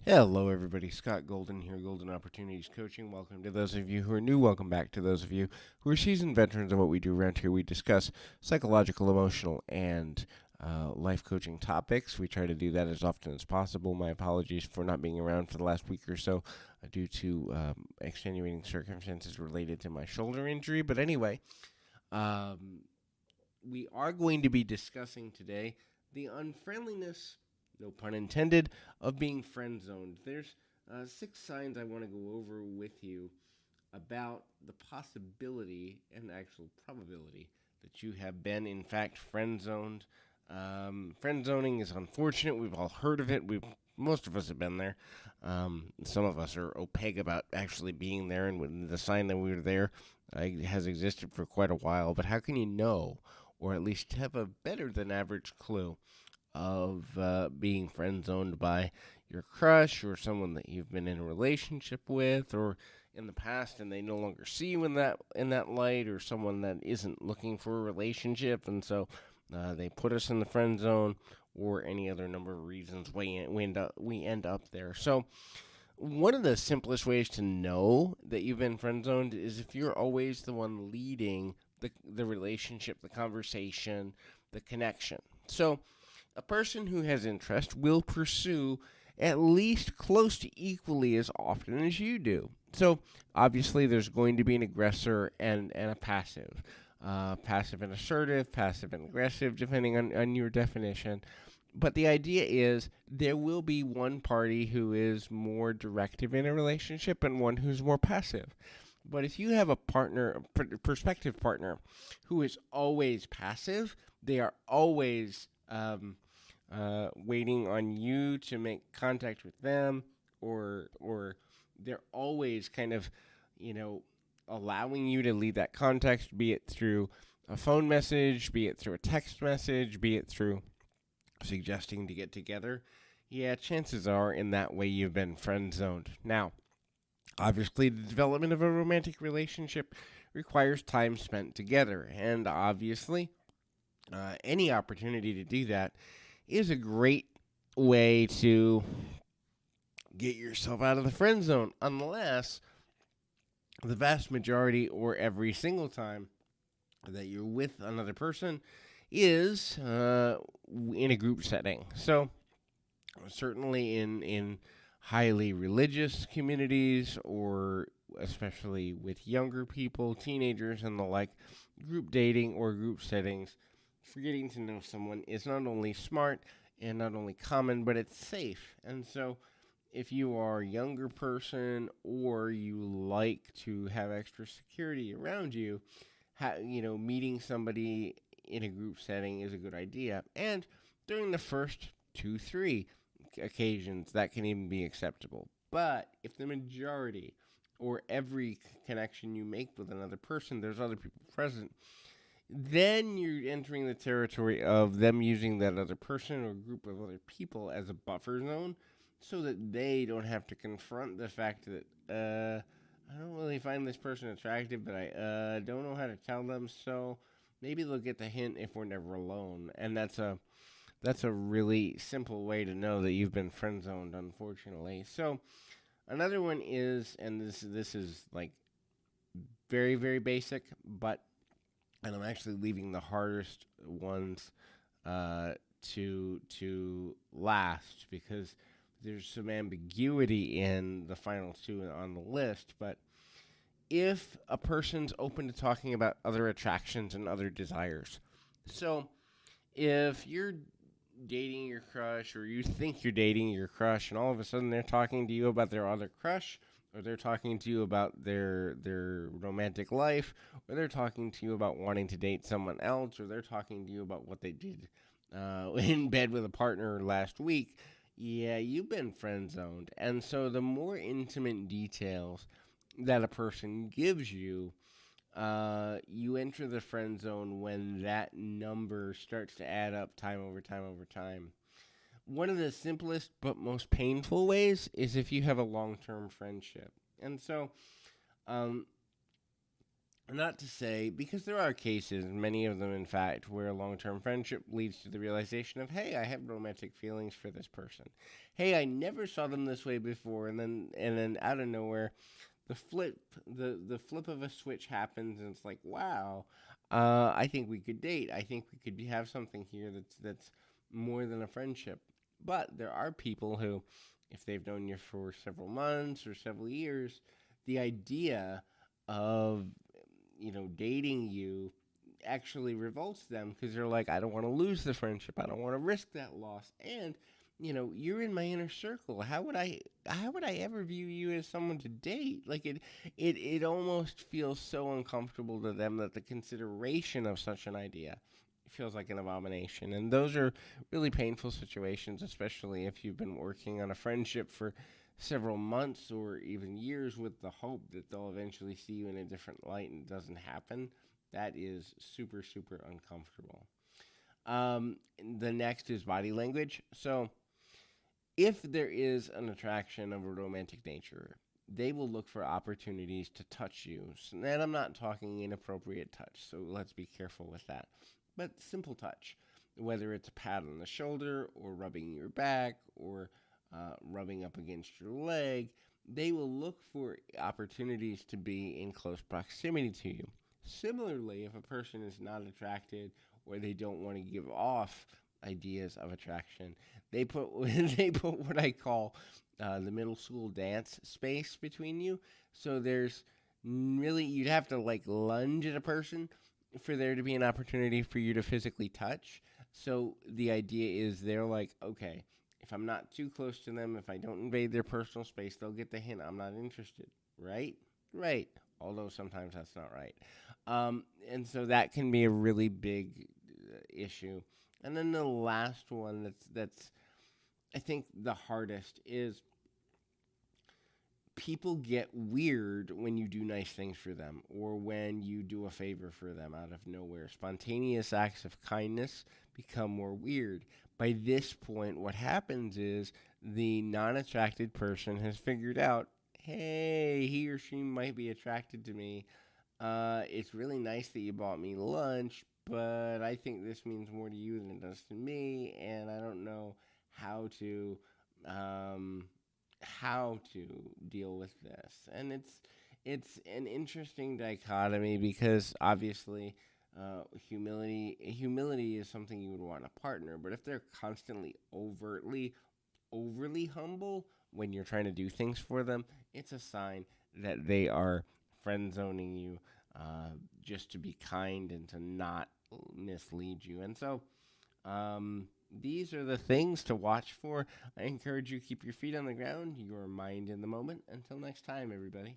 Hello, everybody. Scott Golden here, Golden Opportunities Coaching. Welcome to those of you who are new. Welcome back to those of you who are seasoned veterans of what we do around here. We discuss psychological, emotional, and life coaching topics. We try to do that as often as possible. My apologies for not being around for the last week or so due to extenuating circumstances related to my shoulder injury. But anyway, we are going to be discussing today the unfriendliness, no pun intended, of being friend zoned. There's 6 signs I want to go over with you about the possibility and actual probability that you have been, in fact, friend zoned. Friend zoning is unfortunate. We've all heard of it. Most of us have been there. Some of us are opaque about actually being there, and the sign that we were there has existed for quite a while. But how can you know, or at least have a better than average clue of being friend zoned by your crush or someone that you've been in a relationship with, or in the past, and they no longer see you in that light, or someone that isn't looking for a relationship, and so they put us in the friend zone, or any other number of reasons we end up there. So one of the simplest ways to know that you've been friend zoned is if you're always the one leading the relationship, the conversation, the connection. So a person who has interest will pursue at least close to equally as often as you do. So obviously there's going to be an aggressor and a passive. Passive and assertive, passive and aggressive, depending on your definition. But the idea is there will be one party who is more directive in a relationship and one who's more passive. But if you have a partner, a prospective partner, who is always passive, they are always waiting on you to make contact with them, or they're always kind of, allowing you to lead that contact, be it through a phone message, be it through a text message, be it through suggesting to get together. Yeah, chances are in that way you've been friend zoned. Now, obviously, the development of a romantic relationship requires time spent together, and obviously, any opportunity to do that is a great way to get yourself out of the friend zone, unless the vast majority or every single time that you're with another person is in a group setting. So certainly in highly religious communities, or especially with younger people, teenagers and the like, group dating or group settings for getting to know someone is not only smart and not only common, but it's safe. And so if you are a younger person or you like to have extra security around you, meeting somebody in a group setting is a good idea. And during the first 2, 3 occasions, that can even be acceptable. But if the majority or every connection you make with another person, there's other people present, then you're entering the territory of them using that other person or group of other people as a buffer zone, so that they don't have to confront the fact that I don't really find this person attractive, but I don't know how to tell them. So maybe they'll get the hint if we're never alone, and that's a really simple way to know that you've been friend zoned, unfortunately. So another one is, and this is like very very basic, and I'm actually leaving the hardest ones to last, because there's some ambiguity in the final two on the list. But if a person's open to talking about other attractions and other desires, so if you're dating your crush, or you think you're dating your crush, and all of a sudden they're talking to you about their other crush, or they're talking to you about their romantic life, or they're talking to you about wanting to date someone else, or they're talking to you about what they did in bed with a partner last week, yeah, you've been friend zoned. And so the more intimate details that a person gives you, you enter the friend zone when that number starts to add up time over time over time. One of the simplest but most painful ways is if you have a long-term friendship. And so, um, Not to say, because there are cases, many of them in fact, where a long term friendship leads to the realization of, hey, I have romantic feelings for this person. Hey, I never saw them this way before, and then out of nowhere, the flip of a switch happens, and it's like, wow, I think we could date. I think we could have something here that's more than a friendship. But there are people who, if they've known you for several months or several years, the idea of dating you actually revolts them because they're like, I don't want to lose the friendship. I don't want to risk that loss. And you're in my inner circle. How would I ever view you as someone to date? Like it almost feels so uncomfortable to them that the consideration of such an idea feels like an abomination. And those are really painful situations, especially if you've been working on a friendship for several months or even years with the hope that they'll eventually see you in a different light and it doesn't happen. That is super, super uncomfortable. Um, the next is body language. So, if there is an attraction of a romantic nature, they will look for opportunities to touch you. And I'm not talking inappropriate touch, so let's be careful with that. But simple touch, whether it's a pat on the shoulder or rubbing your back or rubbing up against your leg, they will look for opportunities to be in close proximity to you. Similarly, if a person is not attracted or they don't want to give off ideas of attraction, they put they put what I call the middle school dance space between you. So there's really, you'd have to like lunge at a person for there to be an opportunity for you to physically touch. So the idea is they're like, okay, if I'm not too close to them, if I don't invade their personal space, they'll get the hint I'm not interested. Right? Right. Although sometimes that's not right. And so that can be a really big issue. And then the last one that's I think the hardest is people get weird when you do nice things for them or when you do a favor for them out of nowhere. Spontaneous acts of kindness become more weird. By this point, what happens is the non attracted person has figured out, hey, he or she might be attracted to me. It's really nice that you bought me lunch, but I think this means more to you than it does to me, and I don't know how to um, how to deal with this. And it's an interesting dichotomy because obviously humility is something you would want in a partner, but if they're constantly overly humble when you're trying to do things for them, it's a sign that they are friend zoning you just to be kind and to not mislead you. And so these are the things to watch for. I encourage you to keep your feet on the ground, your mind in the moment. Until next time, everybody.